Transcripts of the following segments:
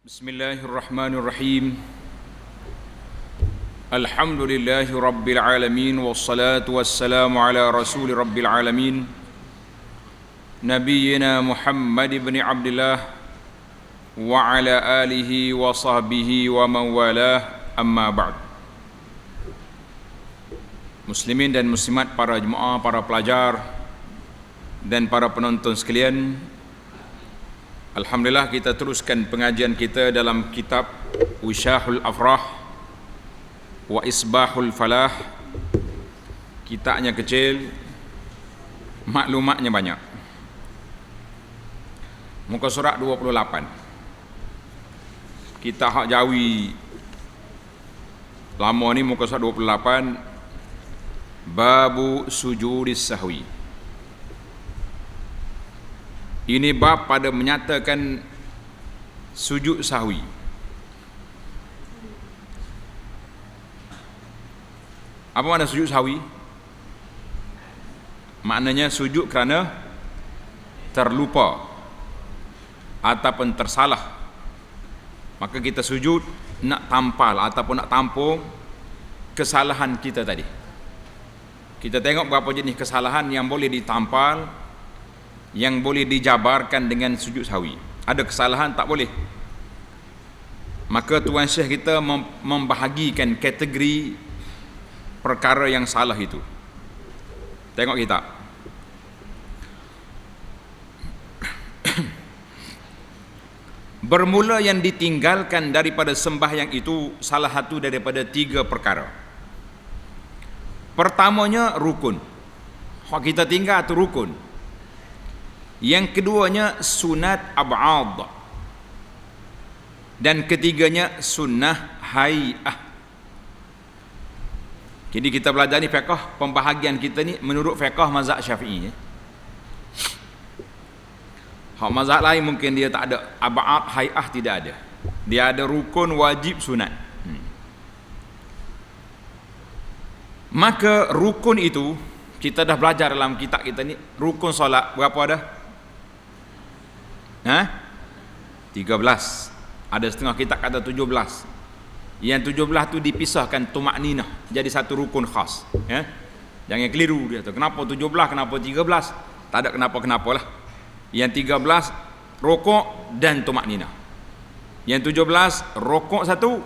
Bismillahirrahmanirrahim. Alhamdulillahi rabbil alamin, wassalatu wassalamu ala rasuli rabbil alamin, nabiyyina Muhammad ibn Abdullah wa ala alihi wa sahbihi wa man walah, amma ba'd. Muslimin dan muslimat, para jemaah, para pelajar dan para penonton sekalian, alhamdulillah kita teruskan pengajian kita dalam kitab Wisyahul Afrah wa Isbahul Falah. Kitabnya kecil, maklumatnya banyak. Muka surat 28. Kita hak Jawi lama ni muka surat 28, Babu Sujudis Sahwi. Ini bab pada menyatakan sujud sahwi. Apa makna sujud sahwi? Maknanya sujud kerana terlupa ataupun tersalah. Maka kita sujud nak tampal ataupun nak tampung kesalahan kita tadi. Kita tengok berapa jenis kesalahan yang boleh ditampal, yang boleh dijabarkan dengan sujud sahwi. Ada kesalahan tak boleh. Maka Tuan Syekh kita membahagikan kategori perkara yang salah itu. Tengok kita. Bermula yang ditinggalkan daripada sembahyang itu salah satu daripada 3 perkara. Pertamanya rukun. Hak kita tinggal tu rukun. Yang keduanya sunat ab'ad, dan ketiganya sunnah hay'ah. Jadi kita belajar ni fiqh, pembahagian kita ni menurut fiqh mazhab Syafi'i. Hak mazhab lain mungkin dia tak ada ab'ad, hay'ah, tidak ada. Dia ada rukun, wajib, sunat. Maka rukun itu kita dah belajar dalam kitab kita ni. Rukun solat berapa ada? 13. Ada setengah kitab kata 17. Yang 17 tu dipisahkan tumakninah jadi satu rukun khas, ya. Jangan keliru dia tu. Kenapa 17, kenapa 13? Tak ada kenapa-kenapalah. Yang 13 rukuk dan tumakninah. Yang 17 rukuk satu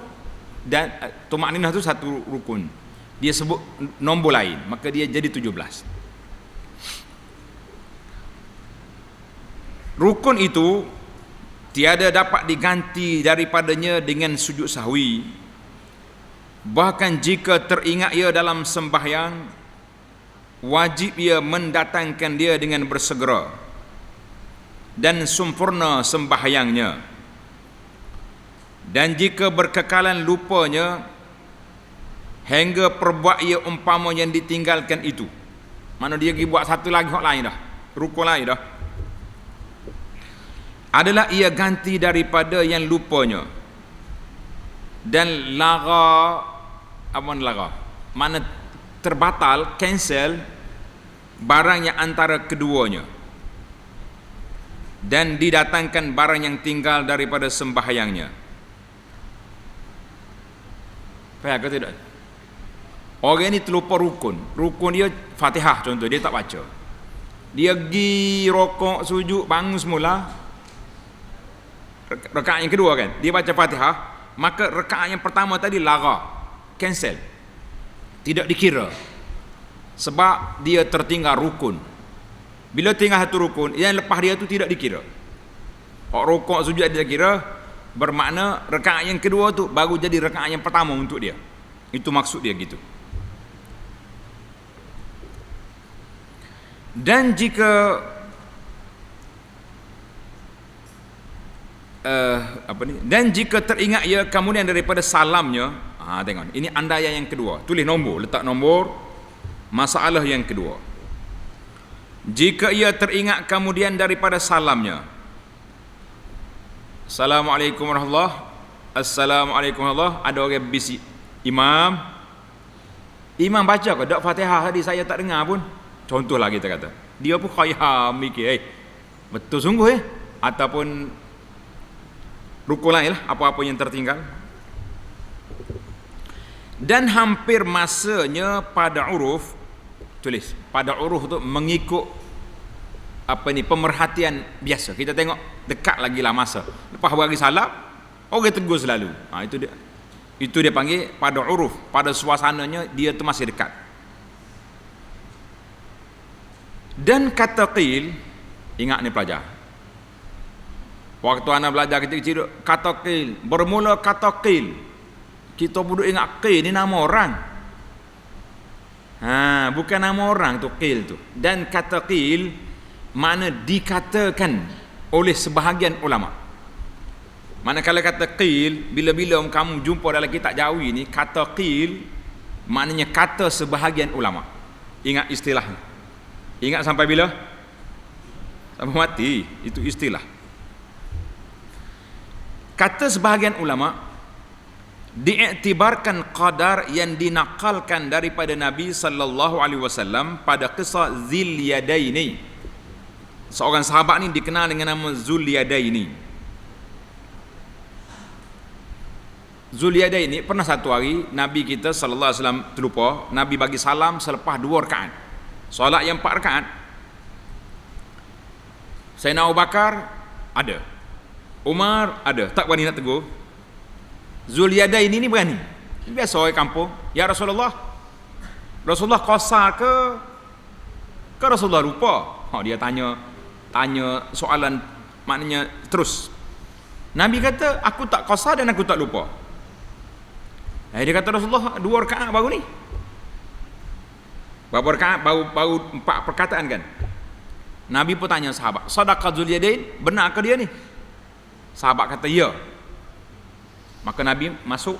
dan tumakninah tu satu rukun. Dia sebut nombor lain, maka dia jadi 17. Rukun itu tiada dapat diganti daripadanya dengan sujud sahwi. Bahkan jika teringat ia dalam sembahyang, wajib ia mendatangkan dia dengan bersegera dan sempurna sembahyangnya. Dan jika berkekalan lupanya hingga perbuat ia umpama yang ditinggalkan itu, mana dia pergi buat satu lagi hak lain dah, rukun lain dah, adalah ia ganti daripada yang lupanya. Dan lara, apa lara? Mana terbatal, cancel barang yang antara keduanya, dan didatangkan barang yang tinggal daripada sembahyangnya. Faham ke tidak? Orang ni terlupa rukun. Rukun dia Fatihah contoh, dia tak baca. Dia pergi rokok, sujud, bangun semula, rakaat yang kedua kan, dia baca Fatihah, maka rakaat yang pertama tadi lara, cancel, tidak dikira, sebab dia tertinggal rukun. Bila tinggal satu rukun, yang lepas dia tu tidak dikira. Rokok, sujud dia kira, bermakna rakaat yang kedua tu baru jadi rakaat yang pertama untuk dia. Itu maksud dia gitu. Dan jika dan jika teringat ia kemudian daripada salamnya, tengok ini andaian yang kedua, tulis nombor, letak nombor masalah yang kedua. Jika ia teringat kemudian daripada salamnya, Assalamualaikum warahmatullahi, Assalamualaikum warahmatullahi, ada orang bisik, imam baca ke dak Fatihah tadi, saya tak dengar pun, contohlah kita kata, dia pun khayam mikir, betul sungguh ataupun rukun lain lah, apa-apa yang tertinggal. Dan hampir masanya pada uruf, tulis pada uruf tu mengikut pemerhatian biasa. Kita tengok dekat lagi lah masa. Lepas bagi salam, orang tegur selalu. Itu dia panggil pada uruf, pada suasananya dia tu masih dekat. Dan kata qil, ingat ni pelajar. Waktu anak belajar kecil-kecil, kata qil, bermula kata qil. Kita duduk ingat qil ni nama orang. Bukan nama orang tu qil tu. Dan kata qil makna dikatakan oleh sebahagian ulama. Manakala kata qil, bila-bila kamu jumpa dalam kitab Jawi ni, kata qil maknanya kata sebahagian ulama. Ingat istilahnya. Ingat sampai bila? Sampai mati. Itu istilah. Kata sebahagian ulama diiktibarkan qadar yang dinakalkan daripada Nabi sallallahu alaihi wasallam pada kisah Zil Yadaini. Seorang sahabat ni dikenal dengan nama Zul Yadaini. Zul Yadaini pernah satu hari Nabi kita sallallahu alaihi wasallam terlupa, Nabi bagi salam selepas 2 rakaat. Solat yang 4 rakaat. Sayyidina Abu Bakar ada. Umar ada, tak berani nak tegur. Zul Yadaini ni berani. Biasa orang kampung, ya Rasulullah. Rasulullah qasar ke Rasulullah lupa? Dia tanya soalan maknanya terus. Nabi kata, aku tak qasar dan aku tak lupa. Dia kata, Rasulullah 2 rakaat baru ni. Berapa rakaat? Baru 4 perkataan kan. Nabi pun tanya sahabat, sadaqah Zul Yadain, benar ke dia ni? Sahabat kata, ya. Maka Nabi masuk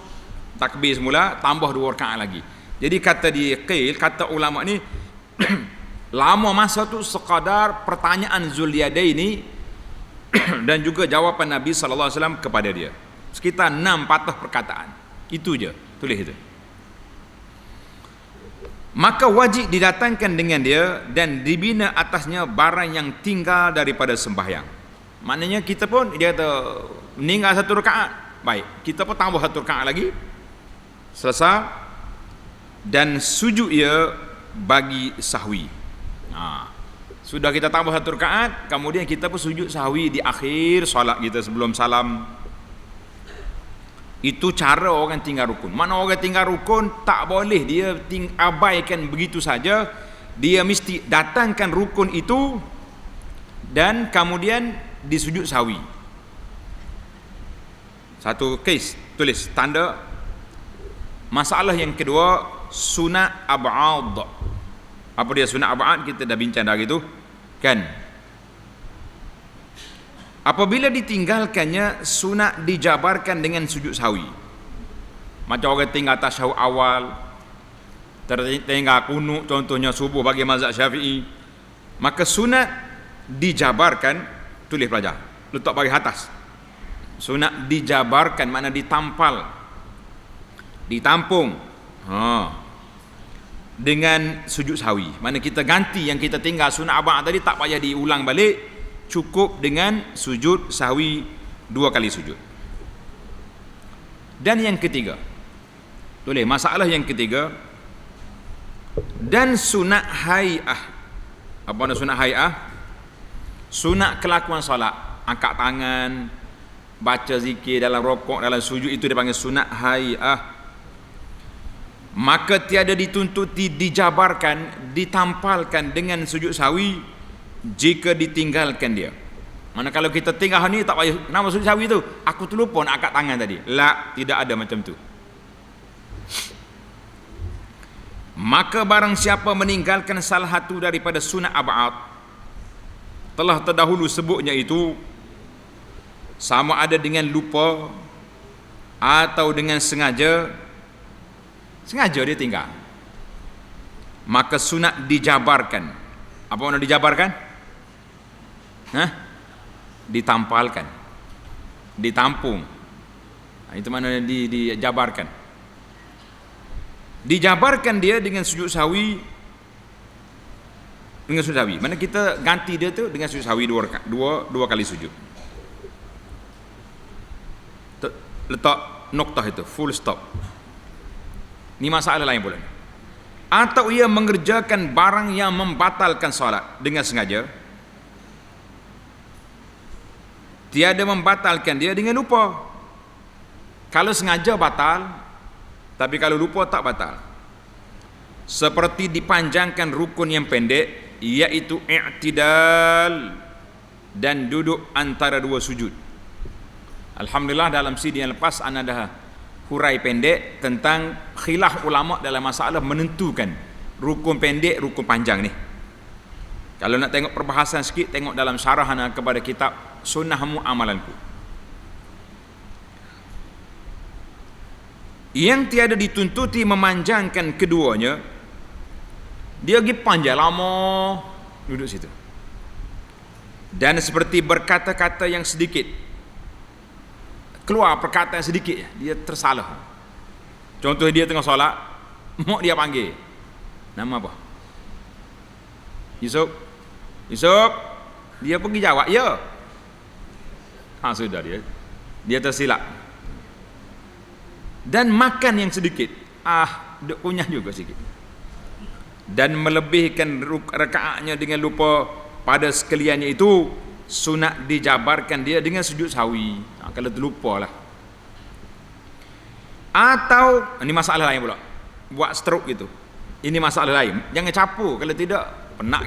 takbir semula, tambah 2 rakaat lagi. Jadi kata di qil, kata ulama ni lama masa tu sekadar pertanyaan Zul Yadaini dan juga jawapan Nabi sallallahu alaihi wasallam kepada dia. Sekitar 6 patah perkataan. Itu je, tulis itu. Maka wajib didatangkan dengan dia dan dibina atasnya barang yang tinggal daripada sembahyang. Maknanya kita pun, dia kata meninggal 1 rakaat, baik, kita pun tambah 1 rakaat lagi, selesai, dan sujud ia bagi sahwi. Sudah kita tambah 1 rakaat, kemudian kita pun sujud sahwi di akhir solat kita sebelum salam. Itu cara orang tinggal rukun. Mana orang tinggal rukun tak boleh dia abaikan begitu saja. Dia mesti datangkan rukun itu dan kemudian disujud sahwi. Satu case, tulis tanda. Masalah yang kedua, sunat ab'ad. Apa dia sunat ab'ad? Kita dah bincang dari itu kan. Apabila ditinggalkannya, sunat dijabarkan dengan sujud sahwi. Macam orang tinggal tasyahud awal, tertinggal qunut, contohnya subuh bagi mazhab Syafi'i, maka sunat dijabarkan, tulis pelajar, letak bagi atas. Sunat dijabarkan makna ditampal, ditampung dengan sujud sahwi. Mana kita ganti yang kita tinggal sunat ab'ad tadi, tak payah diulang balik, cukup dengan sujud sahwi 2 kali sujud. Dan yang ketiga, tulis masalah yang ketiga, dan sunat hay'ah. Apa makna sunat hay'ah? Sunat kelakuan solat, angkat tangan, baca zikir dalam rokok, dalam sujud, itu dipanggil sunat hay'ah. Maka tiada dituntut dijabarkan, ditampalkan dengan sujud sahwi jika ditinggalkan dia. Mana kalau kita tinggal ni tak payah nama sujud sahwi tu, aku terlupa nak angkat tangan tadi. La, tidak ada macam tu. Maka barang siapa meninggalkan salah satu daripada sunat ab'ad, telah terdahulu sebutnya itu, sama ada dengan lupa atau dengan sengaja dia tinggal, maka sunat dijabarkan. Apa makna dijabarkan? Ditampalkan, ditampung. Itu makna dijabarkan. Dijabarkan dia dengan sujud sahwi, dengan sujud sahwi. Mana kita ganti dia tu dengan sujud sahwi 2 kali sujud. letak noktah itu, full stop. Ini masalah lain pula. Atau ia mengerjakan barang yang membatalkan solat dengan sengaja. Tiada membatalkan dia dengan lupa. Kalau sengaja batal, tapi kalau lupa tak batal. Seperti dipanjangkan rukun yang pendek, iaitu i'tidal dan duduk antara dua sujud. Alhamdulillah dalam CD yang lepas ana dah hurai pendek tentang khilaf ulama dalam masalah menentukan rukun pendek, rukun panjang ni. Kalau nak tengok perbahasan sikit, tengok dalam syarah ana kepada kitab Sunnahmu Amalanku. Yang tiada dituntuti memanjangkan keduanya, dia pergi panjang lama duduk situ. Dan seperti berkata-kata yang sedikit, keluar perkataan sedikit, dia tersalah. Contoh dia tengah solat, mak dia panggil, nama apa? Yusuf, Yusuf, dia pergi jawab, ya. Sudah dia tersilap. Dan makan yang sedikit, duk kunyah juga sikit. Dan melebihkan rakaatnya dengan lupa pada sekaliannya itu, sunat dijabarkan dia dengan sujud sahwi. Kalau terlupa lah. Atau ini masalah lain pula, buat stroke gitu, ini masalah lain. Jangan capu, kalau tidak penat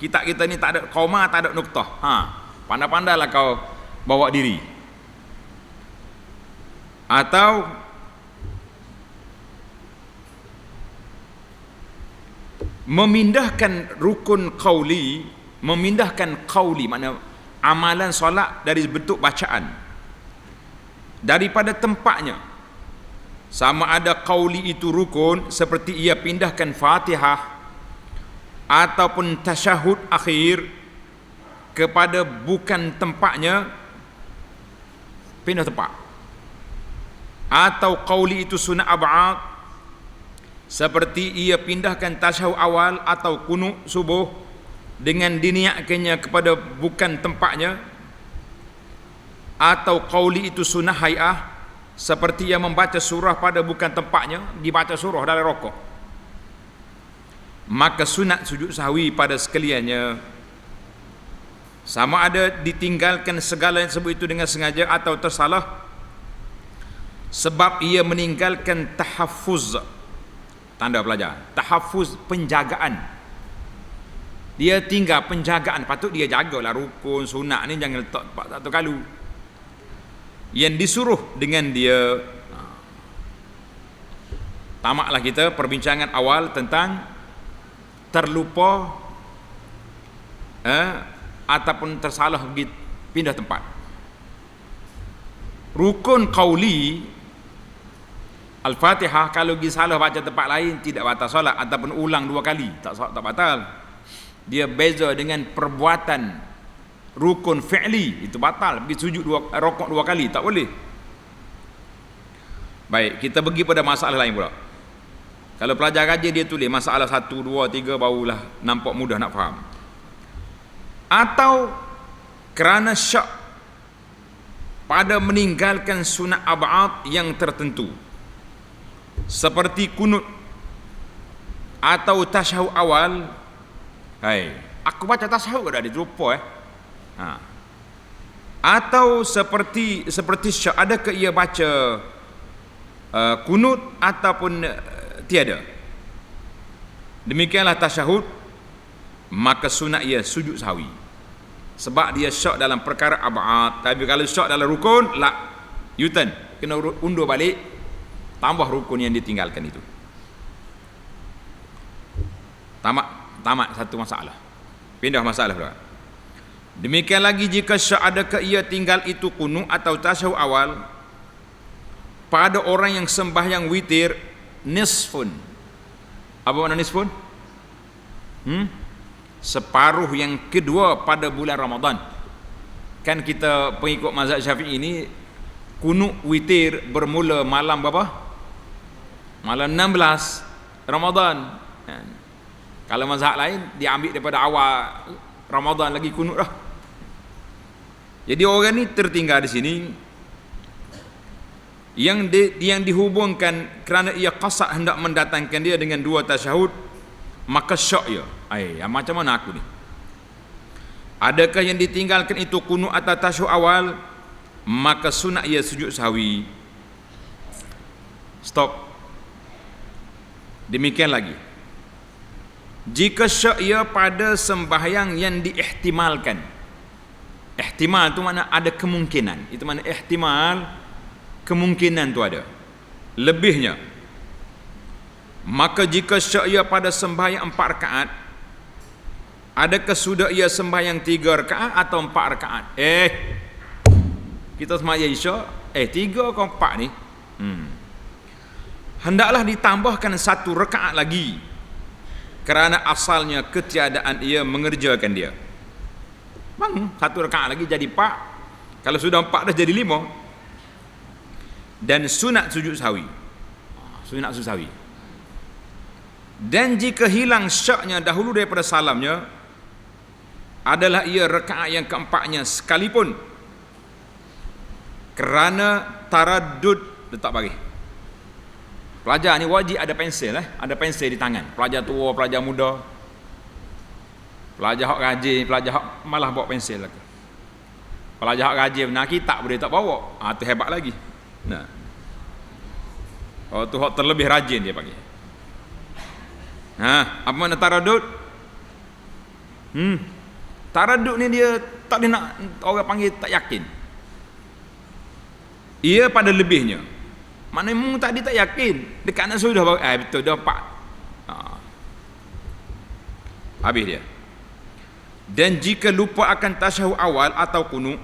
kita ni tak ada koma, tak ada nuktah. Pandai-pandailah kau bawa diri. Atau memindahkan rukun qauli, memindahkan qauli makna amalan solat dari bentuk bacaan daripada tempatnya. Sama ada qauli itu rukun seperti ia pindahkan Fatihah ataupun tasyahud akhir kepada bukan tempatnya, pindah tempat. Atau qauli itu sunnah ab'ad seperti ia pindahkan tasyahud awal atau kunut subuh dengan diniatkannya kepada bukan tempatnya. Atau qauli itu sunnah hay'ah seperti ia membaca surah pada bukan tempatnya, dibaca surah dalam rokok. Maka sunat sujud sahwi pada sekaliannya. Sama ada ditinggalkan segala yang sebut itu dengan sengaja atau tersalah, sebab ia meninggalkan tahaffuz. Tanda pelajar, tahaffuz penjagaan. Dia tinggal penjagaan, patut dia jagalah rukun sunat ni, jangan letak satu kalu. Yang disuruh dengan dia. Tamaklah kita perbincangan awal tentang terlupa ataupun tersalah pindah tempat. Rukun qauli Al-Fatihah kalau pergi salah baca tempat lain tidak batal solat, ataupun ulang dua kali tak batal. Dia beza dengan perbuatan rukun fi'li, itu batal. Pergi sujud rokok dua kali tak boleh. Baik, kita pergi pada masalah lain pula. Kalau pelajar kaji dia tulis masalah 1, 2, 3 barulah nampak mudah nak faham. Atau kerana syak pada meninggalkan sunat ab'ad yang tertentu seperti kunut atau tasyahud awal. Aku baca tasyahud dah lupa Atau seperti syak, adakah ia baca kunut ataupun tiada. Demikianlah tasyahud, maka sunat ia sujud sahwi sebab dia syak dalam perkara ab'ad. Tapi kalau syak dalam rukun, U-turn, kena undur balik, tambah rukun yang ditinggalkan itu. Tamat satu masalah, pindah masalah pula. Demikian lagi jika syak adakah ia tinggal itu kunut atau tasyahud awal pada orang yang sembahyang witir nisfun. Apa makna nisfun? Separuh yang kedua pada bulan Ramadan. Kan kita pengikut mazhab Syafi'i ini, kunut witir bermula malam berapa? Malam 16 Ramadan. Kalau mazhab lain diambil daripada awal Ramadan lagi kunut dah. Jadi orang ni tertinggal di sini. yang dihubungkan kerana ia qasad hendak mendatangkan dia dengan dua tasyahud, maka syak ia. Macam mana aku ni? Adakah yang ditinggalkan itu kunut atau tasyahud awal, maka sunat ia sujud sahwi. Stop. Demikian lagi, jika syak ia pada sembahyang yang diihtimalkan. Ihtimal tu mana ada kemungkinan. Itu mana ihtimal, kemungkinan tu ada lebihnya. Maka jika syak ia pada sembahyang 4 rakaat, adakah sudah ia sembahyang 3 rakaat atau 4 rakaat? Kita sembahyang isyak 3 atau 4 ni, hendaklah ditambahkan 1 rakaat lagi, kerana asalnya ketiadaan ia mengerjakan dia. 1 rakaat lagi jadi 4. Kalau sudah 4 dah jadi 5. Dan sunat sujud sahwi. Sunat sujud sahwi. Dan jika hilang syaknya dahulu daripada salamnya, adalah ia rakaat yang keempatnya sekalipun, kerana taraddud letak bagi. Pelajar ni wajib ada pensel, ada pensel di tangan. Pelajar tua, pelajar muda, pelajar hak rajin, pelajar hak malah bawa pensel lagi. Pelajar hak rajin nak kitab boleh tak bawa. Tu hebat lagi. Nah, tu hak terlebih rajin dia panggil. Apa makna taraddud? Taraddud ni dia tak boleh nak, orang panggil tak yakin. Ia pada lebihnya. Mana mu tadi tak yakin, dekat nak sudah betul dah 4. Habis dia. Dan jika lupa akan tasyahud awal atau kunut,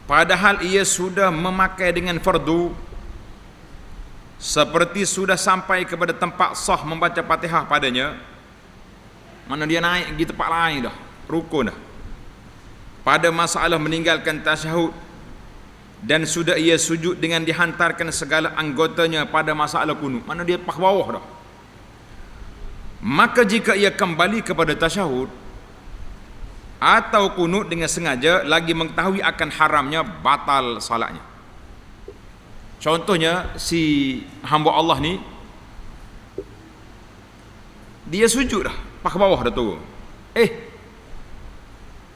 padahal ia sudah memakai dengan fardu, seperti sudah sampai kepada tempat sah membaca Fatihah padanya, mana dia naik pergi tempat lain dah, rukun dah, pada masalah meninggalkan tasyahud, dan sudah ia sujud dengan dihantarkan segala anggotanya pada masalah kunut, mana dia pak bawah dah. Maka jika ia kembali kepada tasyahud atau kunut dengan sengaja, lagi mengetahui akan haramnya, batal salatnya. Contohnya si hamba Allah ni, dia sujud dah, pak bawah dah tu.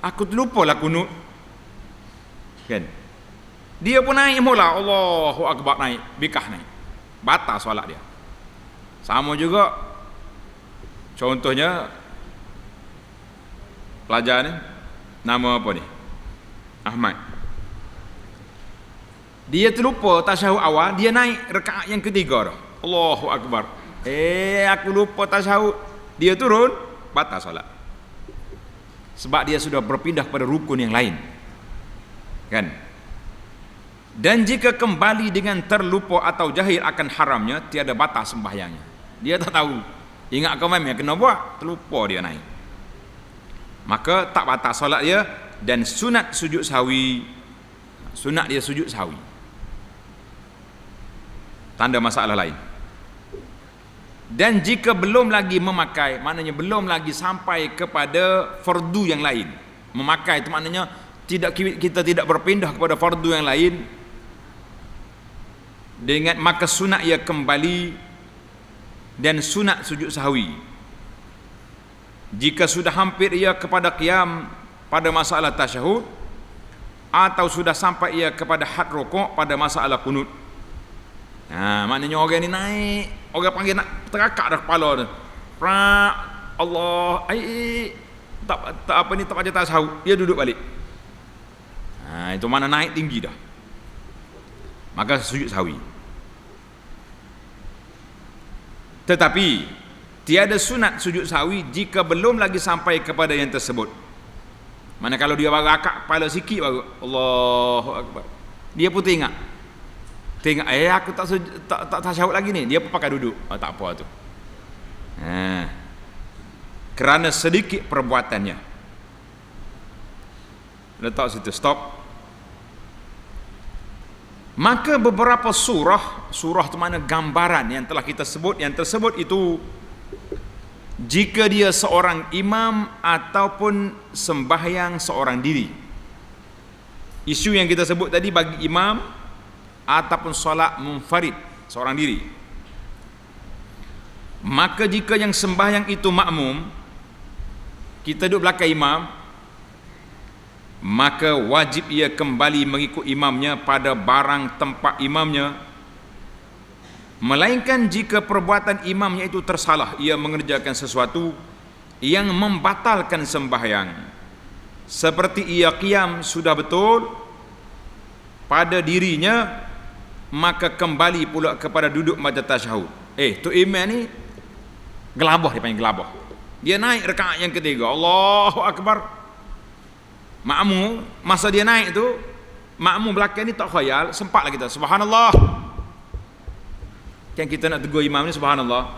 Aku terlupa lah kunut. Kan? Dia pun naik mula, Allahu Akbar, naik, bikah naik. Batal solat dia. Sama juga contohnya pelajar ni, nama apa ni? Ahmad. Dia terlupa tasyahud awal, dia naik rakaat yang ketiga dah. Allahu Akbar. Aku lupa tasyahud. Dia turun, batal solat. Sebab dia sudah berpindah kepada rukun yang lain. Kan? Dan jika kembali dengan terlupa atau jahil akan haramnya, tiada batal sembahyangnya. Dia tak tahu. Ingat kau memang kena buat, terlupa dia naik. Maka tak batal solat dia, dan sunat sujud sahwi. Sunat dia sujud sahwi. Tanda masalah lain. Dan jika belum lagi memakai, maknanya belum lagi sampai kepada fardu yang lain. Memakai itu maknanya kita tidak berpindah kepada fardu yang lain, dengan maka sunat ia kembali dan sunat sujud sahwi. Jika sudah hampir ia kepada qiyam pada masalah tasyahud, atau sudah sampai ia kepada had rukuk pada masalah kunut. Maknanya orang ni naik, orang panggil nak terakak dah kepala tu. Allah, tak apa ni, tak baca tasyahud, dia duduk balik. Itu mana naik tinggi dah. Maka sujud sahwi. Tetapi tiada sunat sujud sahwi jika belum lagi sampai kepada yang tersebut. Mana kalau dia baru akak kepala sikit baru Allahu Akbar, dia pun tengok aku tak tasyahud lagi ni, dia pun pakai duduk. Tak apa tu. Kerana sedikit perbuatannya. Letak situ, stop. Maka beberapa surah tu mana gambaran yang telah kita sebut, yang tersebut itu jika dia seorang imam ataupun sembahyang seorang diri. Isu yang kita sebut tadi bagi imam ataupun solat munfarid seorang diri. Maka jika yang sembahyang itu makmum, kita duduk belakang imam, maka wajib ia kembali mengikut imamnya pada barang tempat imamnya, melainkan jika perbuatan imamnya itu tersalah, ia mengerjakan sesuatu yang membatalkan sembahyang, seperti ia qiyam sudah betul pada dirinya, maka kembali pula kepada duduk baca tasyahud. Tu imam ni gelabah, dia panggil gelabah. Dia naik rakaat yang ketiga, Allahu Akbar. Makmum masa dia naik tu, makmum belakang ni tak khayal, sempatlah kita subhanallah. Kan kita nak tegur imam ni subhanallah,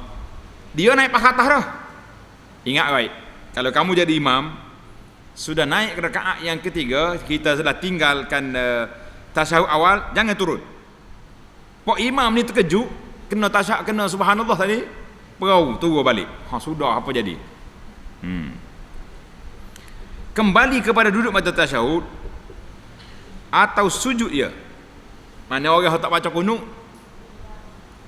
dia naik pas atas dah. Ingat baik, kalau kamu jadi imam sudah naik ke rakaat yang ketiga, kita sudah tinggalkan tasyahud awal, jangan turun. Pok imam ni terkejut, kena tasyahud, kena subhanallah tadi, perau turun balik. Sudah apa jadi? Kembali kepada duduk baca tasyahud atau sujud ia. Mana orang tak baca kunut,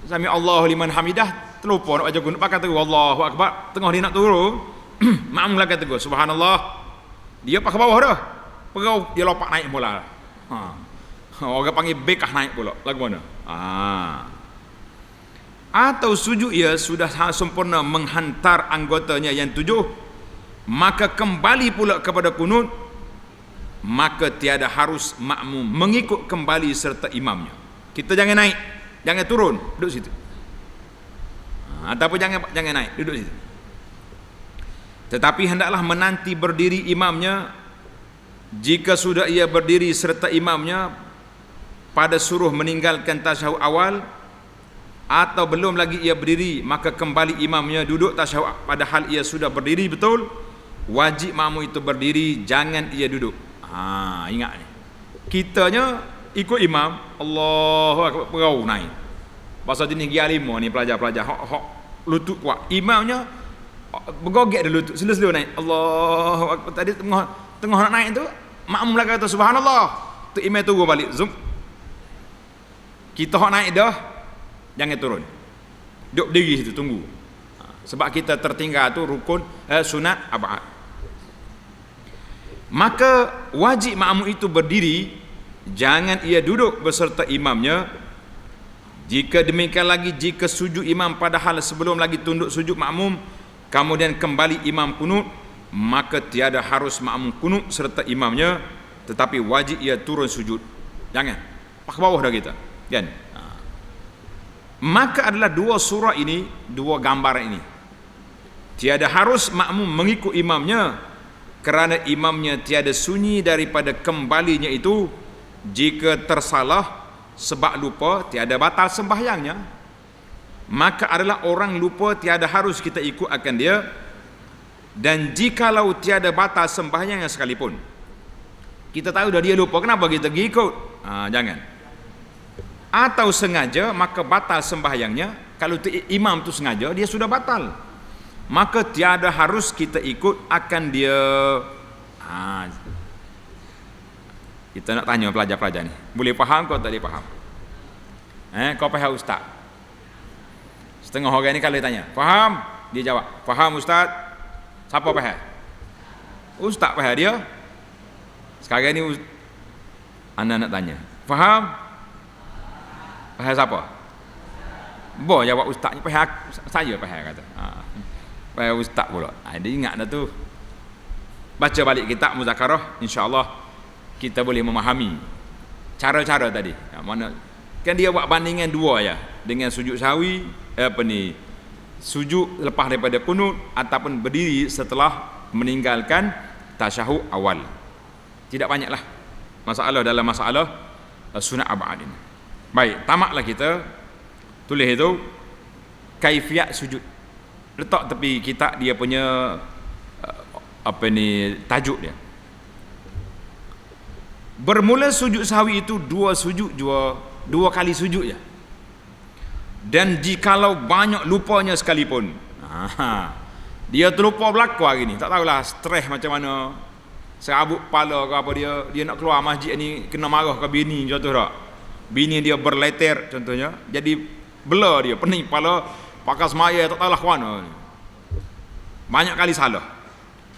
sami Allahu liman hamidah, terlupa nak baca kunut, pakai tegur Allahu Akbar, tengah dia nak turun, makmum lagi tegur subhanallah, dia pakai bawah dah, perau dia lompat naik pula. Orang panggil bekah naik pula, lagu mana? Atau sujud ia sudah sempurna menghantar anggotanya yang 7, maka kembali pula kepada kunut, maka tiada harus makmum mengikut kembali serta imamnya. Kita jangan naik, jangan turun, duduk situ. Ataupun jangan naik, duduk situ. Tetapi hendaklah menanti berdiri imamnya. Jika sudah ia berdiri serta imamnya pada suruh meninggalkan tasyahud awal, atau belum lagi ia berdiri, maka kembali imamnya duduk tasyahud padahal ia sudah berdiri betul, wajib makmum itu berdiri, jangan ia duduk. Ingat ni, kitanya ikut imam, Allahu Akbar, perau naik. Pasal jenis Gia 5 ni, pelajar-pelajar hok lutut kuat, imamnya bergogek dia lutut, sila-sila naik, Allahu Akbar. Tadi tengah nak naik tu, makmum lagi kata subhanallah, tu imam turun balik, zoom. Kita hok naik dah, jangan turun, duduk berdiri situ tunggu. Sebab kita tertinggal tu rukun sunat abad. Maka wajib makmum itu berdiri, jangan ia duduk beserta imamnya. Jika demikian lagi, jika sujud imam padahal sebelum lagi tunduk sujud makmum, kemudian kembali imam kunut, maka tiada harus makmum kunut serta imamnya, tetapi wajib ia turun sujud. Jangan pakai bawah dah kita, kan? Maka adalah dua surah ini, dua gambar ini, tiada harus makmum mengikut imamnya, kerana imamnya tiada sunyi daripada kembalinya itu. Jika tersalah sebab lupa, tiada batal sembahyangnya. Maka adalah orang lupa, tiada harus kita ikut akan dia. Dan jikalau tiada batal sembahyangnya sekalipun, kita tahu dah dia lupa, kenapa kita pergi ikut? Jangan. Atau sengaja, maka batal sembahyangnya. Kalau imam tu sengaja, dia sudah batal, maka tiada harus kita ikut akan dia. Kita nak tanya pelajar-pelajar ni, boleh faham kau tak boleh faham? Kau faham ustaz? Setengah orang ni kalau tanya, faham? Dia jawab, faham ustaz. Siapa faham? Ustaz faham dia. Sekarang ni anda nak tanya, faham? Faham siapa? Bo jawab ustaz ni, faham saya faham kata. Faham ustaz pula. Dia ingat dah tu. Baca balik kitab muzakarah, insya-Allah kita boleh memahami cara-cara tadi. Mana kan dia buat bandingan dua ya, dengan sujud sahwi, sujud lepas daripada kunut ataupun berdiri setelah meninggalkan tasyahud awal. Tidak banyaklah masalah dalam masalah sunat abad ini. Baik, tamatlah kita tulis itu kaifiat sujud. Letak tepi kitab dia punya tajuk dia. Bermula sujud sahwi itu dua kali sujud ya. Dan jikalau banyak lupanya sekalipun, dia terlupa berlaku hari ni, tak tahulah stres macam mana, serabut kepala ke apa, dia nak keluar masjid ni kena marah ke bini contoh tak. bini dia berleter contohnya, jadi blur dia, pening kepala, pakai semaya tak tahulah kuana. Banyak kali salah.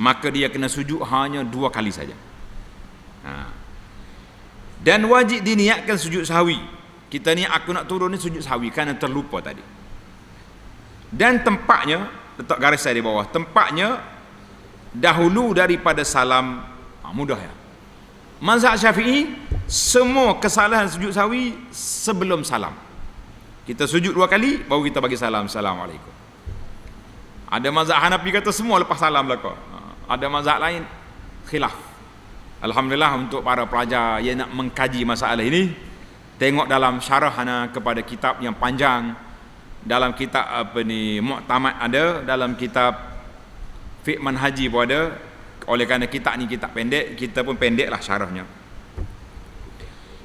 Maka dia kena sujud hanya 2 kali saja. Dan wajib diniatkan sujud sahwi. Kita ni aku nak turun ni sujud sahwi kerana terlupa tadi. Dan tempatnya, letak garis saya di bawah, tempatnya dahulu daripada salam. Mudah ya. Mazhab Syafi'i, semua kesalahan sujud sahwi sebelum salam. Kita sujud 2 kali baru kita bagi salam, Assalamualaikum. Ada mazhab Hanafi kata semua lepas salam belaka. Ada mazhab lain khilaf. Alhamdulillah untuk para pelajar yang nak mengkaji masalah ini, tengok dalam syarah kepada kitab yang panjang, dalam kitab Mu'tamad ada, dalam kitab Fiqh Manhaji pun ada. Oleh kerana kitab ni kitab pendek, kita pun pendeklah syarahnya.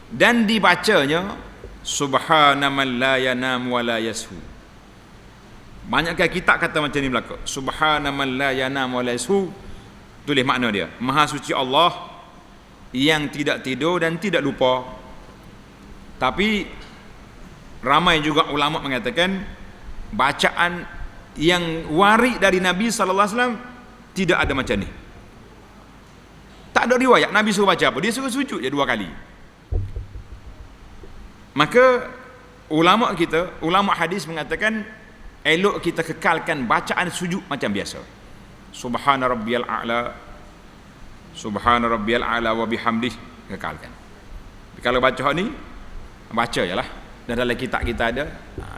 Dan dibacanya subhana man la yanam wa la yashu. Banyakkah kitab kata macam ni belaka. Subhana man la yanam wa la yashu. Tulis makna dia. Maha suci Allah yang tidak tidur dan tidak lupa. Tapi ramai juga ulama mengatakan bacaan yang warid dari Nabi sallallahu alaihi wasallam tidak ada macam ni. Tak ada riwayat Nabi suruh baca apa, dia suruh sujud je 2 kali. Maka ulama kita, ulama hadis mengatakan elok kita kekalkan bacaan sujud macam biasa. Subhana rabbiyal a'la, subhana rabbiyal a'la wa bihamdih, kekalkan. Kalau baca ni baca jelah, dan dalam kitab kita ada.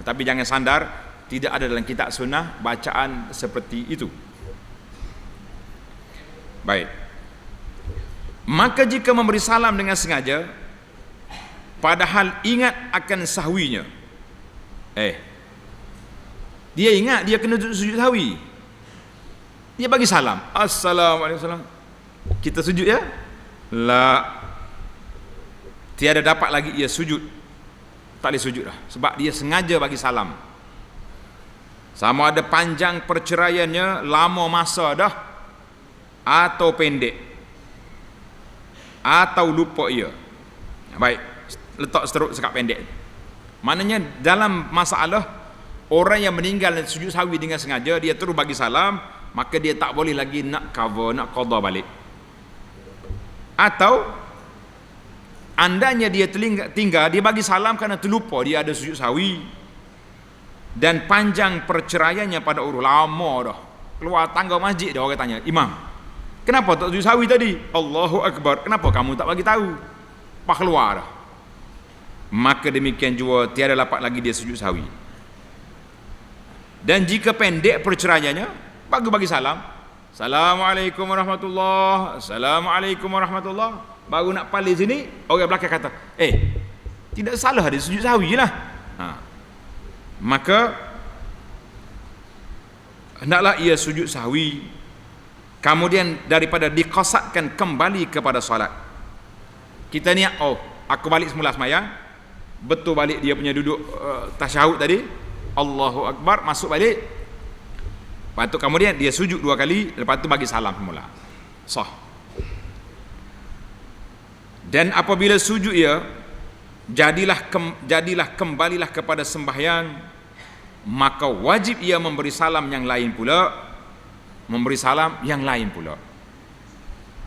Tapi jangan sandar, tidak ada dalam kitab sunnah bacaan seperti itu. Baik. Maka jika memberi salam dengan sengaja padahal ingat akan sahwinya, dia ingat dia kena sujud sahwi, dia bagi salam, Assalamualaikum, kita sujud ya? La, tiada dapat lagi ia sujud, tak boleh sujud dah, sebab dia sengaja bagi salam. Sama ada panjang perceraiannya, lama masa dah, atau pendek, atau lupa ia. Baik, letak seteruk sekat pendek. Maknanya dalam masalah orang yang meninggal dan sujud sahwi dengan sengaja, dia terus bagi salam, maka dia tak boleh lagi nak cover, nak qada balik. Atau andanya dia tinggal, dia bagi salam kerana terlupa dia ada sujud sahwi, dan panjang perceraiannya pada urus lama dah, keluar tangga masjid dah, orang tanya, imam, kenapa tak sujud sahwi tadi? Allahu Akbar, kenapa kamu tak bagi tahu? Pak keluar dah. Maka demikian juga tiada dapat lagi dia sujud sahwi. Dan jika pendek perceraiannya, bagi salam, Assalamualaikum warahmatullahi, Assalamualaikum warahmatullahi. Baru nak paling sini, orang belakang kata, tidak salah dia sujud sahwi je lah. Maka hendaklah ia sujud sahwi, kemudian daripada dikosatkan kembali kepada solat. Kita niat, aku balik semula semayang, betul balik dia punya duduk tasyahud tadi, Allahu Akbar, masuk balik, lepas tu kemudian dia sujud 2 kali, lepas tu bagi salam semula, sah. Dan apabila sujud ia, jadilah kembalilah kepada sembahyang, maka wajib ia memberi salam yang lain pula,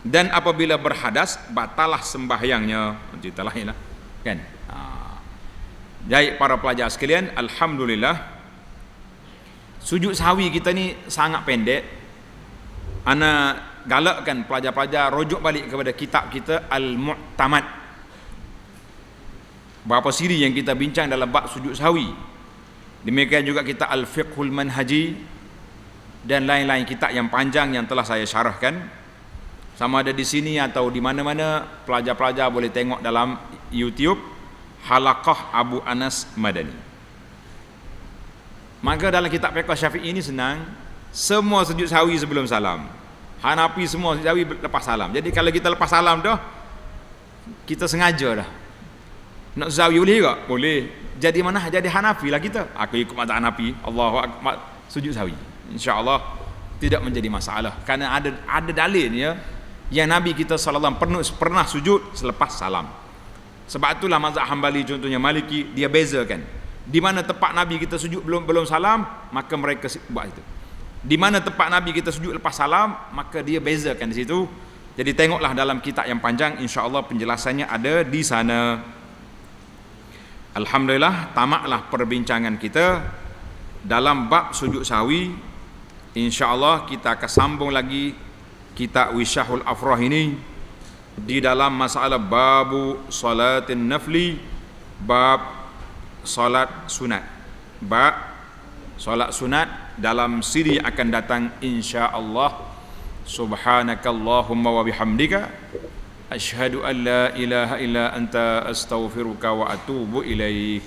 dan apabila berhadas, batalah sembahyangnya. Cerita lain lah, kan? Jadi para pelajar sekalian, alhamdulillah sujud sahwi kita ni sangat pendek. Ana galakkan pelajar-pelajar rujuk balik kepada kitab kita Al-Mu'tamad. Berapa siri yang kita bincang dalam bab sujud sahwi. Demikian juga kita Al-Fiqhul Manhaji dan lain-lain kitab yang panjang yang telah saya syarahkan. Sama ada di sini atau di mana-mana, pelajar-pelajar boleh tengok dalam YouTube Halaqah Abu Anas Madani. Maka dalam kitab fiqh Syafi'i ini senang, semua sujud sahwi sebelum salam. Hanafi semua sujud sahwi lepas salam. Jadi kalau kita lepas salam dah, kita sengaja dah nak sahwi, boleh tak? Boleh. Jadi mana? Jadi Hanafi lah kita. Aku ikut mazhab Hanafi, Allahu Akbar, sujud sahwi. InsyaAllah tidak menjadi masalah, kerana ada dalil ya, yang Nabi kita sallallahu alaihi wasallam pernah sujud selepas salam. Sebab itulah mazhab Hambali contohnya, Maliki, dia bezakan. Di mana tempat Nabi kita sujud belum salam, maka mereka buat itu. Di mana tempat Nabi kita sujud lepas salam, maka dia bezakan di situ. Jadi tengoklah dalam kitab yang panjang, insya-Allah penjelasannya ada di sana. Alhamdulillah, tamatlah perbincangan kita dalam bab sujud sahwi. Insya-Allah kita akan sambung lagi kitab Wisyahul Afrah ini di dalam masalah babu salatin nafli, bab salat sunat. Bab salat sunat dalam siri akan datang insya-Allah. Subhanakallahumma wa bihamdika asyhadu an la ilaha illa anta astaghfiruka wa atubu ilaik.